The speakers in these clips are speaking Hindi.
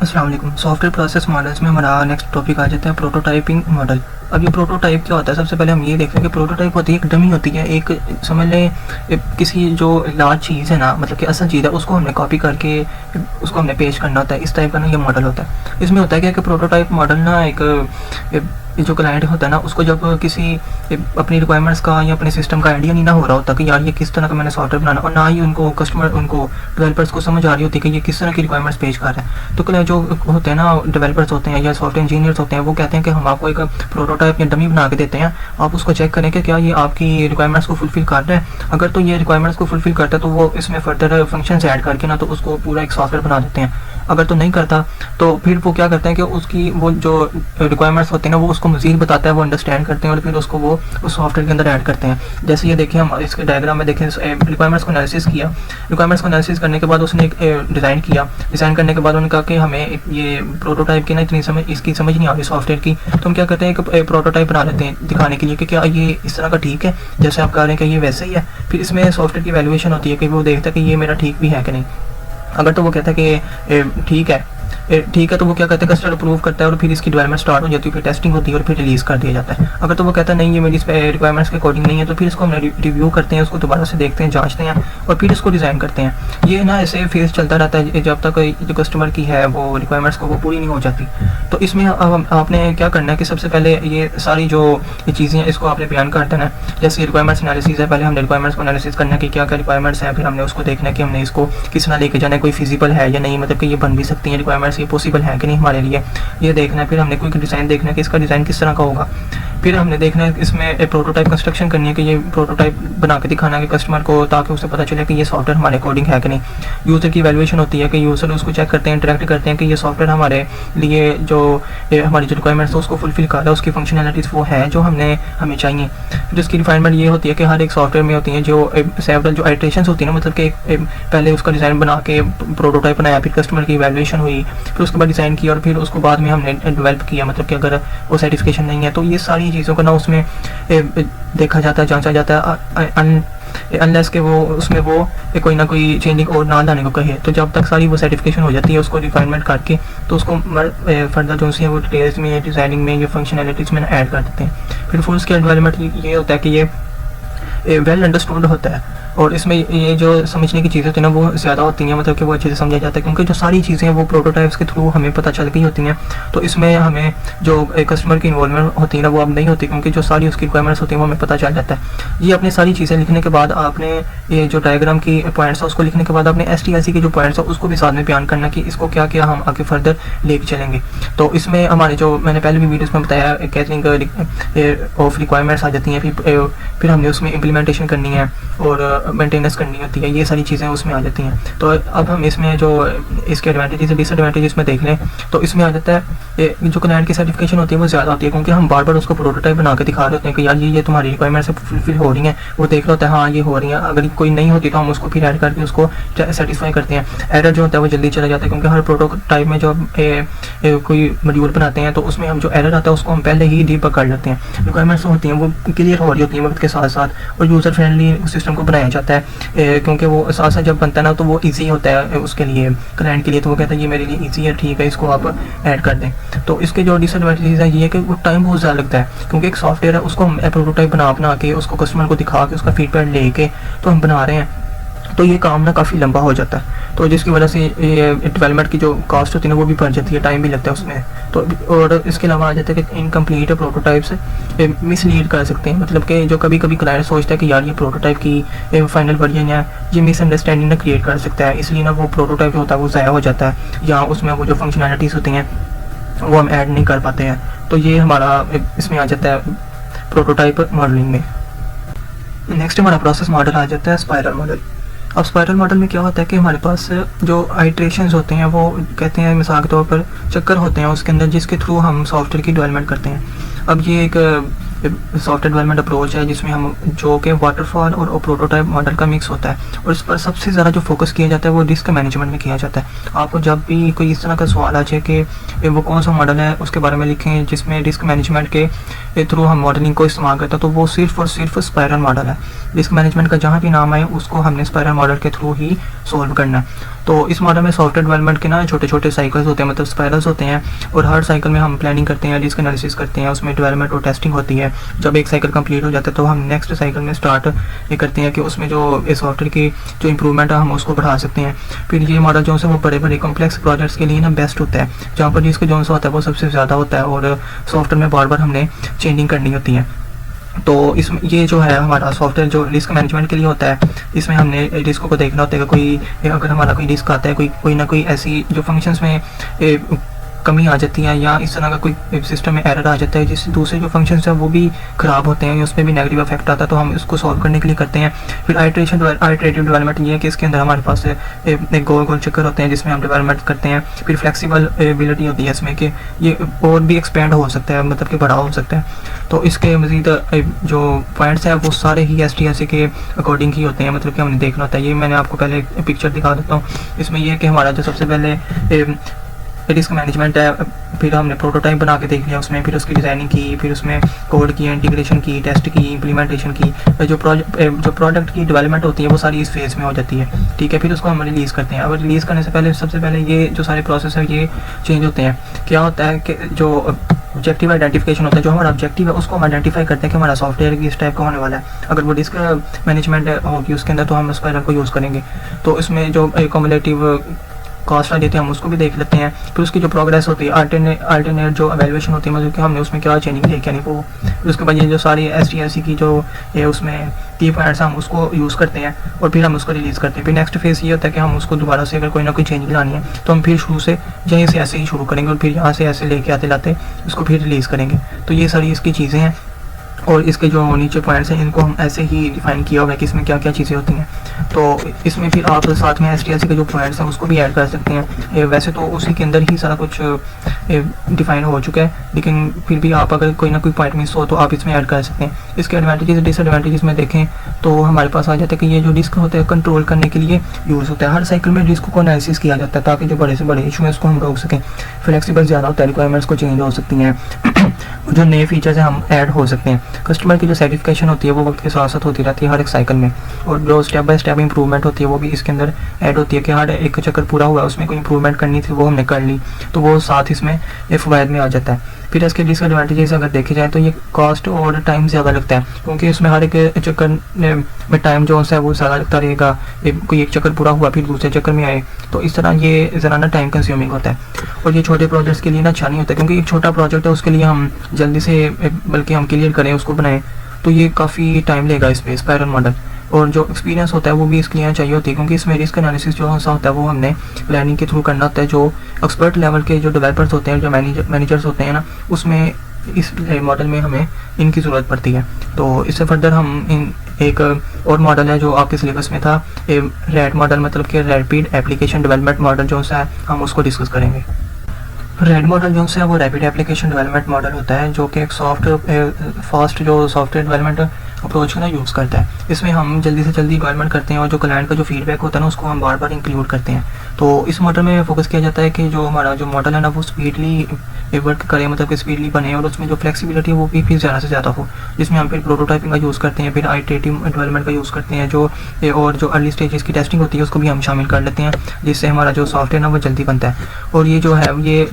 अस्सलाम वालेकुम। सॉफ्टवेयर प्रोसेस मॉडल्स में हमारा नेक्स्ट टॉपिक आ जाता है प्रोटोटाइपिंग मॉडल। अब ये प्रोटोटाइप क्या होता है? सबसे पहले हम ये देखते हैं कि प्रोटोटाइप होती है एक डमी होती है, एक समझ लें किसी जो लार्ज चीज़ है ना, मतलब कि असल चीज़ है, उसको हमने कॉपी करके उसको हमने पेश करना होता है। इस टाइप का ना ये मॉडल होता है। इसमें होता है क्या कि प्रोटोटाइप मॉडल ना एक जो क्लाइंट होता है ना, उसको जब किसी अपनी रिक्वायरमेंट्स का या अपने सिस्टम का आइडिया नहीं ना हो रहा होता कि यार ये किस तरह का मैंने सॉफ्टवेयर बनाना, और ना ही उनको कस्टमर उनको डेवलपर्स को समझ आ रही होती है कि ये किस तरह की रिक्वायरमेंट्स पेश कर रहे हैं, तो जो होते हैं ना डेवलपर्स होते हैं या सॉफ्टवेयर इंजीनियर्स होते हैं, वो कहते हैं कि हम आपको एक प्रोटोटाइप या डमी बना के देते हैं, आप उसको चेक करें कि क्या ये आपकी रिक्वायरमेंट्स को फुलफिल कर रहा है। अगर तो ये रिक्वायरमेंट्स को फुलफिल करता है तो वो इसमें फर्दर फंक्शंस ऐड करके ना तो उसको पूरा एक सॉफ्टवेयर बना देते हैं। अगर तो नहीं करता तो फिर वो क्या करते हैं कि उसकी वो जो रिक्वायरमेंट्स होते हैं ना वो उसको मज़ीद बताता है, वो अंडरस्टैंड करते हैं और फिर उसको वो उस सॉफ्टवेयर के अंदर ऐड करते हैं। जैसे ये देखिए, हम इसके डायग्राम में देखें, रिक्वायरमेंट्स को एनालिसिस किया। रिक्वायरमेंट्स को एनालिसिस करने के बाद उसने एक डिज़ाइन किया। डिज़ाइन करने के बाद उन्होंने कहा कि हमें ये प्रोटोटाइप की ना इतनी इसकी समझ नहीं आ रही सॉफ्टवेयर की, तो हम क्या करते हैं एक प्रोटोटाइप बना लेते हैं दिखाने के लिए कि क्या ये इस तरह का ठीक है जैसे आप कह रहे हैं कि ये वैसे ही है। फिर इसमें सॉफ्टवेयर की वैल्यूएशन होती है कि वो देखता है कि ये मेरा ठीक भी है कि नहीं। अगर तो वो कहता है कि ठीक है तो वो क्या कहते हैं कस्टमर अप्रूव करता है और फिर इसकी डेवलपमेंट स्टार्ट हो जाती है, फिर टेस्टिंग होती है और फिर रिलीज़ कर दिया जाता है। अगर तो वो कहता है नहीं ये मेरी रिक्वायरमेंट्स के अकॉर्डिंग नहीं है, तो फिर इसको हम रिव्यू करते हैं, उसको दोबारा से देखते हैं, जांचते हैं और फिर इसको डिज़ाइन करते हैं। ये ना ऐसे फेस चलता रहता है जब तक जो कस्टमर की है वो रिक्वायरमेंट्स को वो पूरी नहीं हो जाती। तो इसमें आपने क्या करना है कि सबसे पहले ये सारी जो ये चीज़ें हैं इसको आपने बयान कर देना है। जैसे रिक्वायरमेंट्स एनालिसिस है, पहले हमने रिक्वायरमेंट्स को एनालिसिस करना है कि क्या क्या रिक्वायरमेंट्स हैं, फिर हमने उसको देखना है कि हमने इसको किस तरह लेके जाना है, कोई फिजिबल है या नहीं, मतलब कि ये बन भी सकती है रिक्वायरमेंट्स, ये पॉसिबल है कि नहीं हमारे लिए, ये देखना है। फिर हमने कोई डिज़ाइन देखना है कि इसका डिज़ाइन किस तरह का होगा। फिर हमने देखना है इसमें प्रोटोटाइप कंस्ट्रक्शन करनी है कि ये प्रोटोटाइप बना के दिखाना है कि कस्टमर को, ताकि उसे पता चले कि ये सॉफ्टवेयर हमारे अकॉर्डिंग है कि नहीं। यूज़र की वैल्यूएशन होती है कि यूज़र उसको चेक करते हैं, इंटरेक्ट करते हैं कि ये सॉफ्टवेयर हमारे लिए जो हमारी जो रिक्वायरमेंट्स है उसको फुलफिल कर रहा है, उसकी फंक्शनैलिटीज़ वो है जो हमें चाहिए। फिर उसकी रिफाइनमेंट ये होती है कि हर एक सॉफ्टवेयर में होती है जो सेवरल जो आइटरेशंस होती है ना, मतलब कि पहले उसका डिज़ाइन बना के प्रोटोटाइप बनाया, फिर कस्टमर की वैल्यूएशन हुई, फिर उसके बाद डिज़ाइन किया और फिर उसको बाद में हमने डेवलप किया। मतलब कि अगर वो सर्टिफिकेशन नहीं है तो ये सारी चीज़ों का ना उसमें देखा जाता है, जांचा जाता है, अनलेस के वो उसमें वो कोई ना कोई चेंजिंग और ना लाने को कहे। तो जब तक सारी वो सर्टिफिकेशन हो जाती है उसको रिफाइनमेंट करके तो उसको फर्दर जो सी है वो डिटेल्स में, डिज़ाइनिंग में, या फंक्शनैलिटीज़ में ऐड कर देते हैं। फिर फुल स्केल डेवलपमेंट ये होता है कि ये वेल अंडरस्टूड होता है और इसमें ये जो समझने की चीज़ें होती हैं ना वो ज़्यादा होती हैं, मतलब कि वो अच्छे से समझा जाता है, क्योंकि जो सारी चीज़ें हैं वो प्रोटोटाइप्स के थ्रू हमें पता चल गई होती हैं। तो इसमें हमें जो कस्टमर की इन्वॉल्वमेंट होती है ना वो अब नहीं होती, क्योंकि जो सारी उसकी रिक्वायरमेंट्स होती हैं वो हमें पता चल जाता है। ये अपनी सारी चीज़ें लिखने के बाद आपने ये जो डायग्राम की पॉइंट्स है उसको लिखने के बाद आपने STLC के जो पॉइंट्स है उसको भी साथ में बयान करना कि इसको क्या क्या हम आगे फर्दर लेके चलेंगे। तो इसमें हमारे जो मैंने पहले भी वीडियोज़ में बताया कैटरिंग ऑफ रिक्वायरमेंट्स आ जाती हैं, फिर हमने उसमें इम्प्लीमेंटेशन करनी है और मेंटेनेंस करनी होती है, ये सारी चीज़ें उसमें आ जाती हैं। तो अब हम इसमें जो इसके एडवांटेजेस डिसएडवांटेजेस में देख लें तो इसमें आ जाता है जो क्लाइंट की सर्टिफिकेशन होती है वो ज़्यादा होती है, क्योंकि हम बार बार उसको प्रोटोटाइप बना के दिखा रहे होते हैं कि यार ये तुम्हारी रिक्वायरमेंट से फुलफिल हो रही हैं, वो देख रहा होता है हाँ ये हो रही हैं। अगर कोई नहीं होती तो हम उसको फिर ऐड करके उसको सेटिस्फाई करते हैं। एरर जो होता है वो जल्दी चला जाता है, क्योंकि हर प्रोटोटाइप में जो कोई मॉड्यूल बनाते हैं तो उसमें हम जो एरर आता है उसको हम पहले ही डीबग कर लेते हैं। रिक्वायरमेंट्स होती हैं वो क्लियर हो रही होती हैं वक्त के साथ साथ, और यूज़र फ्रेंडली सिस्टम को बनाया जाता है, क्योंकि वो साथ साथ जब बनता है ना तो वो इजी होता है उसके लिए, क्लाइंट के लिए। तो वो कहता है ये मेरे लिए इजी है, ठीक है इसको आप ऐड कर दें। तो इसके जो डिसएडवांटेजेस है ये है कि वो टाइम बहुत ज़्यादा लगता है, क्योंकि एक सॉफ्टवेयर है उसको हम प्रोटोटाइप बना के उसको कस्टमर को दिखा के उसका फीडबैक लेके तो हम बना रहे हैं, तो ये काम ना काफ़ी लंबा हो जाता है। तो जिसकी वजह से ये डेवलपमेंट की जो कॉस्ट होती है ना वो भी बढ़ जाती है, टाइम भी लगता है उसमें। तो और इसके अलावा आ जाता है कि इनकम्प्लीट प्रोटोटाइप्स मिसलीड कर सकते हैं, मतलब कि जो कभी कभी क्लाइंट सोचता है कि यार ये प्रोटोटाइप की फाइनल वर्जन है, ये मिसअंडरस्टैंडिंग ना क्रिएट कर सकता है, इसलिए ना वो प्रोटोटाइप होता है वो ज़ाया हो जाता है, या उसमें वो जो फंक्शनैलिटीज़ होती हैं वो हम ऐड नहीं कर पाते हैं। तो ये हमारा इसमें आ जाता है प्रोटोटाइप मॉडलिंग में। नेक्स्ट हमारा प्रोसेस मॉडल आ जाता है स्पाइरल मॉडल। अब स्पाइरल मॉडल में क्या होता है कि हमारे पास जो आइट्रेशंस होते हैं वो कहते हैं मिसाल के तौर पर चक्कर होते हैं उसके अंदर, जिसके थ्रू हम सॉफ्टवेयर की डेवलपमेंट करते हैं। अब ये एक सॉफ्टवेयर डेवलपमेंट अप्रोच है जिसमें हम जो कि वाटरफॉल और प्रोटोटाइप मॉडल का मिक्स होता है, और इस पर सबसे ज़्यादा जो फोकस किया जाता है वो रिस्क मैनेजमेंट में किया जाता है। आपको जब भी कोई इस तरह का सवाल आ जाए कि वो कौन सा मॉडल है उसके बारे में लिखें जिसमें रिस्क मैनेजमेंट के थ्रू हम मॉडलिंग को इस्तेमाल करते हैं, तो वो सिर्फ और सिर्फ स्पाइरल मॉडल है। रिस्क मैनेजमेंट का जहाँ भी नाम आए उसको हमने स्पाइरल मॉडल के थ्रू ही सोल्व करना है। तो इस मॉडल में सॉफ्टवेयर डेवलपमेंट के ना छोटे छोटे साइकिल्स होते हैं, मतलब स्पाइरल्स होते हैं, और हर साइकिल में हम प्लानिंग करते हैं, रिस्क एनालिसिस करते हैं, उसमें डेवलपमेंट और टेस्टिंग होती है। जब एक साइकिल कंप्लीट हो जाता है तो हम नेक्स्ट साइकिल में स्टार्ट ये करते हैं कि उसमें जो इस सॉफ्टवेयर की जो इंप्रूवमेंट है हम उसको बढ़ा सकते हैं। फिर ये मॉडल जो है वो बड़े बड़े कॉम्प्लेक्स प्रोजेक्ट्स के लिए ना बेस्ट होता है, जहाँ पर रिस्क जो होता है वो सबसे ज़्यादा होता है और सॉफ्टवेयर में बार बार हमने चेंजिंग करनी होती है। तो इसमें ये जो है हमारा सॉफ्टवेयर जो रिस्क मैनेजमेंट के लिए होता है, इसमें हमने रिस्क को देखना होता है कि कोई अगर हमारा कोई रिस्क आता है, कोई ना कोई ऐसी जो फंक्शंस में कमी आ जाती है या इस तरह का कोई सिस्टम में एरर आ जाता है जिससे दूसरे जो फंक्शंस हैं वो भी ख़राब होते हैं या उसमें भी नेगेटिव इफेक्ट आता है, तो हम इसको सॉल्व करने के लिए करते हैं। फिर आइटरेटिव डेवलपमेंट ये है कि इसके अंदर हमारे पास एक गोल गोल चक्कर होते हैं जिसमें हम डेवलपमेंट करते हैं। फिर फ्लेक्सिबल एबिलिटी होती है इसमें कि ये और भी एक्सपेंड हो सकता है, मतलब कि बड़ा हो सकता है। तो इसके मज़ीद जो पॉइंट्स हैं वो सारे ही STLC के अकॉर्डिंग ही होते हैं, मतलब कि हमने देखना होता है। ये मैंने आपको पहले पिक्चर दिखा देता हूँ। इसमें यह कि हमारा जो सबसे पहले रिस्क मैनेजमेंट है, फिर हमने प्रोटोटाइप बना के देख लिया उसमें, फिर उसकी डिज़ाइनिंग की, फिर उसमें कोड की, इंटीग्रेशन की, टेस्ट की, इम्प्लीमेंटेशन की। जो प्रोडक्ट की डेवलपमेंट होती है वो सारी इस फेज़ में हो जाती है, ठीक है। फिर उसको हम रिलीज़ करते हैं। अब रिलीज़ करने से पहले सबसे पहले ये जो सारे प्रोसेस है ये चेंज होते हैं। क्या होता है कि जो ऑब्जेक्टिव आइडेंटिफिकेशन होता है, जो हमारा ऑब्जेक्टिव है उसको हम आइडेंटिफाई करते हैं कि हमारा सॉफ्टवेयर किस टाइप का होने वाला है। अगर वो रिस्क मैनेजमेंट होगी उसके अंदर तो हम स्पाइरल को यूज़ करेंगे। तो इसमें जो कम्युलेटिव कॉस्ट आ जाती है हम उसको भी देख लेते हैं। फिर उसकी जो प्रोग्रेस होती है, अल्टरनेट जो एवेल्यूएशन होती है, मतलब कि हमने उसमें क्या चेंजिंग देखी नहीं वो। फिर उसके बाद ये जो सारी STLC की जो है उसमें की पॉइंट्स हम उसको यूज़ करते हैं और फिर हम उसको रिलीज़ करते हैं। फिर नेक्स्ट फेज़ ये होता है कि हम उसको दोबारा से अगर कोई ना कोई चेंज लानी है तो हम फिर शुरू से यहीं से ऐसे ही शुरू करेंगे और फिर यहाँ से ऐसे लेके आते लाते उसको फिर रिलीज़ करेंगे। तो ये सारी इसकी चीज़ें हैं और इसके जो नीचे पॉइंट्स हैं इनको हम ऐसे ही डिफाइन किया हुआ है कि इसमें क्या क्या चीज़ें होती हैं। तो इसमें फिर आप साथ में STLC के जो पॉइंट्स हैं उसको भी ऐड कर सकते हैं। वैसे तो उसी के अंदर ही सारा कुछ डिफाइन हो चुका है, लेकिन फिर भी आप अगर कोई ना कोई पॉइंट मिस हो तो आप इसमें ऐड कर सकते हैं। इसके एडवांटेजेस डिसएडवांटेजेस में देखें तो हमारे पास आ जाता है कि ये जो रिस्क होता है कंट्रोल करने के लिए यूज़ होता है। हर साइकिल में रिस्क को एनालिसिस किया जाता है ताकि जो बड़े से बड़े इशू हैं उसको हम रोक सकें। फ्लेक्सिबल ज़्यादा होता है, रिक्वायरमेंट्स को चेंज हो सकती हैं, जो नए फीचर्स हैं हम ऐड हो सकते हैं। कस्टमर की जो सर्टिफिकेशन होती है वो वक्त के साथ साथ होती रहती है हर एक साइकिल में, और जो स्टेप बाय स्टेप इंप्रूवमेंट होती है वो भी इसके अंदर ऐड होती है कि हर एक चक्कर पूरा हुआ उसमें कोई इंप्रूवमेंट करनी थी वो हमने कर ली, तो वो साथ इसमें फ़वायद में आ जाता है। फिर इसके डिसएडवांटेजेस अगर देखे जाए तो ये कॉस्ट और टाइम ज़्यादा लगता है, क्योंकि इसमें हर एक चक्कर में टाइम जो है वो ज़्यादा लगता रहेगा। कोई एक चक्कर पूरा हुआ फिर दूसरे चक्कर में आए, तो इस तरह ये ज़रा ना टाइम कंज्यूमिंग होता है। और ये छोटे प्रोजेक्ट्स के लिए ना अच्छा नहीं होता, क्योंकि एक छोटा प्रोजेक्ट है उसके लिए हम जल्दी से बल्कि हम क्लियर करें उसको बनाएं तो ये काफ़ी टाइम लेगा इस पर स्पाइरल मॉडल। और जो एक्सपीरियंस होता है वो भी इसके लिए चाहिए होती है, क्योंकि इसमें रिस्क एनालिसिस जो होता है वो हमने प्लानिंग के थ्रू करना होता है। जो एक्सपर्ट लेवल के जो डेवलपर्स होते हैं, जो मैनेजर्स होते हैं ना, उसमें इस मॉडल में हमें इनकी ज़रूरत पड़ती है। तो इससे फर्दर हम इन एक और मॉडल है जो आपके सिलेबस में था, रैट मॉडल, मतलब कि रैपिड एप्लीकेशन डेवलपमेंट मॉडल जो है हम उसको डिस्कस करेंगे। रैड मॉडल जो है वो रैपिड एप्लीकेशन डेवलपमेंट मॉडल होता है जो कि एक फास्ट जो सॉफ्टवेयर डेवलपमेंट अप्रोच का यूज़ करता है। इसमें हम जल्दी से जल्दी डेवलपमेंट करते हैं और जो क्लाइंट का जो फीडबैक होता है ना उसको हम बार बार इंक्लूड करते हैं। तो इस मॉडल में फोकस किया जाता है कि जो हमारा जो मॉडल है ना वो स्पीडली वर्क करे, मतलब कि स्पीडली बने, और उसमें जो फ्लेक्सिबिलिटी है वो भी फिर ज़्यादा से ज़्यादा हो, जिसमें हम फिर प्रोटोटाइपिंग का यूज़ करते हैं, फिर आइटरेटिव डेवलपमेंट का यूज़ करते हैं, और जो अर्ली स्टेजेस की टेस्टिंग होती है उसको भी हम शामिल कर लेते हैं, जिससे हमारा जो सॉफ्टवेयर ना वो जल्दी बनता है। और ये जो है ये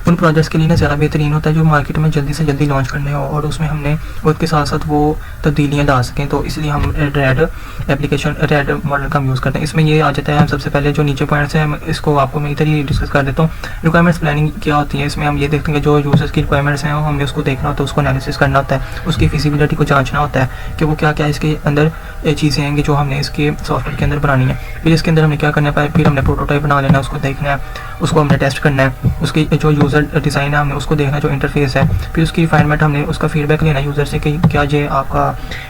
उन प्रोजेक्ट्स के लिए ना ज़्यादा बेहतरीन होता है जो मार्केट में जल्दी से जल्दी लॉन्च करने हो और उसमें हमने वक्त के साथ साथ वो तब्दीलियाँ ला सकें। तो इसलिए हम रैड मॉडल का यूज़ करते हैं। इसमें ये आ जाता है, हम सबसे पहले जो नीचे पॉइंट्स हैं इसको आपको मैं इधर ही डिस्कस कर देता हूँ। रिक्वायरमेंट्स प्लानिंग क्या होती है, इसमें हम ये देखते हैं कि जो यूजर्स की रिक्वायरमेंट्स हैं हमने उसको देखना होता है, उसको एनालिसिस करना होता है, उसकी फिजिबिलिटी को जांचना होता है कि वो क्या क्या इसके अंदर चीज़ें हैं जो हमने इसके सॉफ्टवेयर के अंदर बनानी है। फिर इसके अंदर हमने क्या करना है, फिर हमने प्रोटोटाइप बना लेना है, उसको देखना है, उसको हमने टेस्ट करना है, उसकी जो यूज़र डिज़ाइन है हमने उसको देखना है, जो इंटरफेस है, फिर उसकी रिफाइनमेंट हमने उसका फीडबैक लेना है यूज़र से कि क्या ये आपका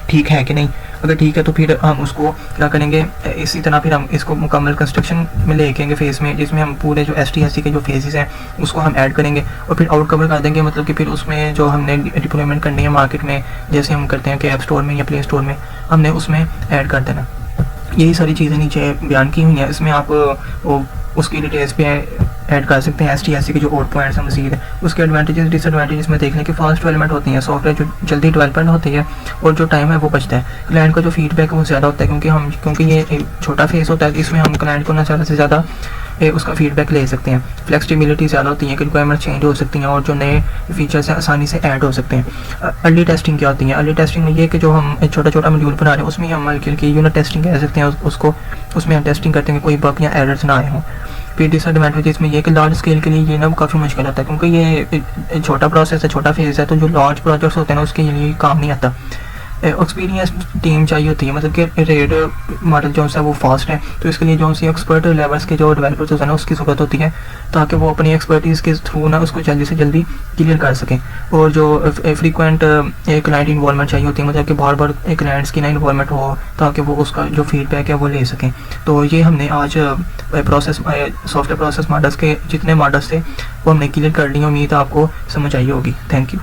ठीक है कि नहीं। अगर ठीक है तो फिर हम उसको क्या करेंगे, इसी तरह फिर हम इसको मुकम्मल कंस्ट्रक्शन में ले आएंगे फेज़ में, जिसमें हम पूरे जो STSC के जो फेजेस हैं उसको हम ऐड करेंगे और फिर आउट कवर कर देंगे। मतलब कि फिर उसमें जो हमने डिप्लॉयमेंट करनी है मार्केट में, जैसे हम करते हैं कि ऐप स्टोर में या प्ले स्टोर में, हमने उसमें ऐड कर देना। यही सारी चीज़ें नीचे बयान की हुई हैं। इसमें आप उसकी डिटेल्स पे ऐड कर सकते हैं STSC के जो और पॉइंट्स हैं मज़ीद, उसके एडवांटेजेस डिसएडवांटेजेस में देख लें कि फास्ट डेवलपमेंट होती है, सॉफ्टवेयर जो जल्दी डेवलपमेंट होती है और जो टाइम है वो बचता है। क्लाइंट का जो फीडबैक है वो ज़्यादा होता है, क्योंकि ये एक छोटा फेस होता है, इसमें हम क्लाइंट को ना ज़्यादा से ज़्यादा उसका फीडबैक ले सकते हैं। फ्लेक्सिबिलिटी ज़्यादा होती है कि रिक्वायरमेंट चेंज हो सकती हैं और जो नए फीचर्स हैं आसानी से ऐड हो सकते हैं। अर्ली टेस्टिंग क्या होती है? अर्ली टेस्टिंग में ये कि जो हम एक छोटा छोटा मॉड्यूल बना रहे हैं उसमें हम हल्की हल्की यूनिट टेस्टिंग कह सकते हैं उसको, उसमें हम टेस्टिंग करते हैं कि कोई बग या एरर्स ना आए हों। फिर डिसएडवांटेजेस में ये कि लार्ज स्केल के लिए ये ना काफ़ी मुश्किल होता है, क्योंकि ये छोटा प्रोसेस है, छोटा फेज़ है, तो जो लार्ज प्रोजेक्ट्स होते हैं ना उसके लिए काम नहीं आता। एक्सपीरियंस टीम चाहिए होती है, मतलब कि रेड मॉडल जो है वो फास्ट है, तो इसके लिए जो सी एक्सपर्ट लेवल्स के जो डेवलपर्स होते हैं ना उसकी ज़रूरत होती है, ताकि वो अपनी एक्सपर्टीज़ के थ्रू ना उसको जल्दी से जल्दी क्लियर कर सकें। और जो फ्रीक्वेंट क्लाइंट इन्वॉल्वमेंट चाहिए होती है, मतलब कि बार बार क्लाइंट्स की ना इन्वॉल्वमेंट हो, ताकि वो उसका जो फीडबैक है वो ले सकें। तो ये हमने आज सॉफ्टवेयर प्रोसेस मॉडल्स के जितने मॉडल्स थे वो हमने क्लियर कर लिए। उम्मीद आपको समझ आई होगी। Thank you.